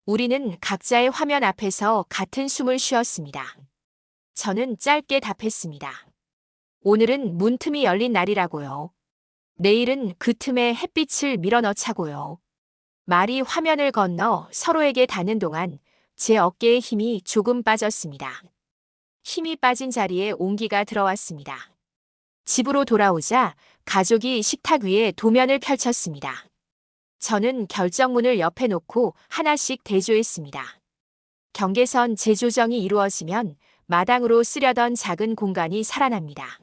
우리는 각자의 화면 앞에서 같은 숨을 쉬었습니다. 저는 짧게 답했습니다. 오늘은 문틈이 열린 날이라고요. 내일은 그 틈에 햇빛을 밀어넣자고요. 말이 화면을 건너 서로에게 닿는 동안 제 어깨에 힘이 조금 빠졌습니다. 힘이 빠진 자리에 온기가 들어왔습니다. 집으로 돌아오자 가족이 식탁 위에 도면을 펼쳤습니다. 저는 결정문을 옆에 놓고 하나씩 대조했습니다. 경계선 재조정이 이루어지면 마당으로 쓰려던 작은 공간이 살아납니다.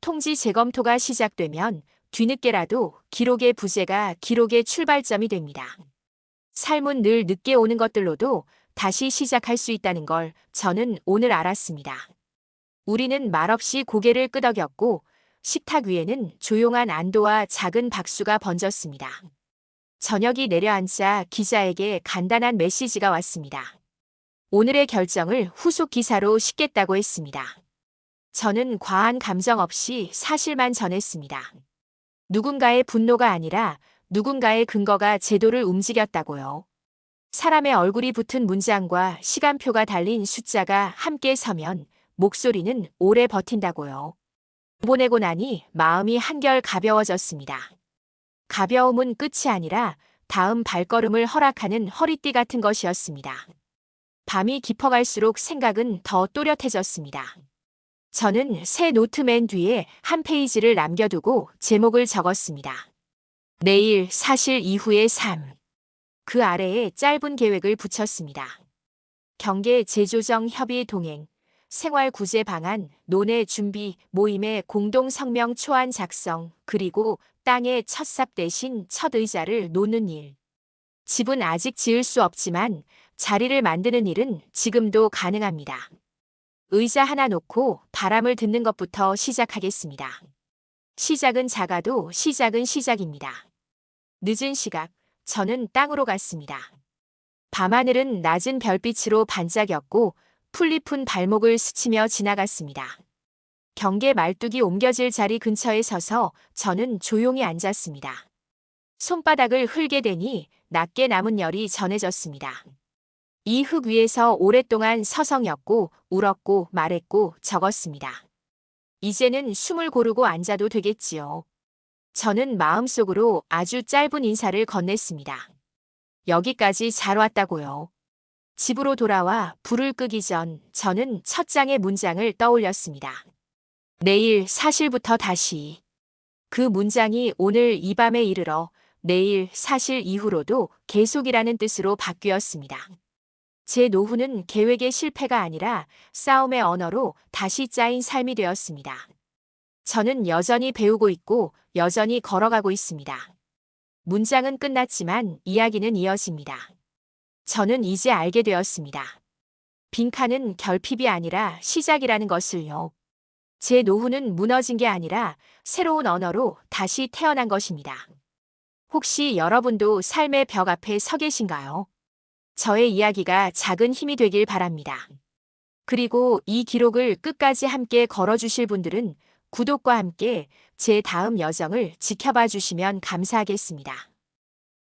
통지 재검토가 시작되면 뒤늦게라도 기록의 부재가 기록의 출발점이 됩니다. 삶은 늘 늦게 오는 것들로도 다시 시작할 수 있다는 걸 저는 오늘 알았습니다. 우리는 말없이 고개를 끄덕였고 식탁 위에는 조용한 안도와 작은 박수가 번졌습니다. 저녁이 내려앉자 기자에게 간단한 메시지가 왔습니다. 오늘의 결정을 후속 기사로 싣겠다고 했습니다. 저는 과한 감정 없이 사실만 전했습니다. 누군가의 분노가 아니라 누군가의 근거가 제도를 움직였다고요. 사람의 얼굴이 붙은 문장과 시간표가 달린 숫자가 함께 서면 목소리는 오래 버틴다고요. 보내고 나니 마음이 한결 가벼워졌습니다. 가벼움은 끝이 아니라 다음 발걸음을 허락하는 허리띠 같은 것이었습니다. 밤이 깊어갈수록 생각은 더 또렷해졌습니다. 저는 새 노트 맨 뒤에 한 페이지를 남겨두고 제목을 적었습니다. 내일 사실 이후의 삶. 그 아래에 짧은 계획을 붙였습니다. 경계 재조정 협의 동행, 생활 구제 방안, 논의 준비, 모임의 공동 성명 초안 작성, 그리고 땅의 첫 삽 대신 첫 의자를 놓는 일. 집은 아직 지을 수 없지만 자리를 만드는 일은 지금도 가능합니다. 의자 하나 놓고 바람을 듣는 것부터 시작하겠습니다. 시작은 작아도 시작은 시작입니다. 늦은 시각, 저는 땅으로 갔습니다. 밤하늘은 낮은 별빛으로 반짝였고 풀잎은 발목을 스치며 지나갔습니다. 경계 말뚝이 옮겨질 자리 근처에 서서 저는 조용히 앉았습니다. 손바닥을 흘게 되니 낮게 남은 열이 전해졌습니다. 이 흙 위에서 오랫동안 서성였고 울었고 말했고 적었습니다. 이제는 숨을 고르고 앉아도 되겠지요. 저는 마음속으로 아주 짧은 인사를 건넸습니다. 여기까지 잘 왔다고요. 집으로 돌아와 불을 끄기 전 저는 첫 장의 문장을 떠올렸습니다. 내일 사실부터 다시. 그 문장이 오늘 이 밤에 이르러 내일 사실 이후로도 계속이라는 뜻으로 바뀌었습니다. 제 노후는 계획의 실패가 아니라 싸움의 언어로 다시 짜인 삶이 되었습니다. 저는 여전히 배우고 있고 여전히 걸어가고 있습니다. 문장은 끝났지만 이야기는 이어집니다. 저는 이제 알게 되었습니다. 빈칸은 결핍이 아니라 시작이라는 것을요. 제 노후는 무너진 게 아니라 새로운 언어로 다시 태어난 것입니다. 혹시 여러분도 삶의 벽 앞에 서 계신가요? 저의 이야기가 작은 힘이 되길 바랍니다. 그리고 이 기록을 끝까지 함께 걸어주실 분들은 구독과 함께 제 다음 여정을 지켜봐 주시면 감사하겠습니다.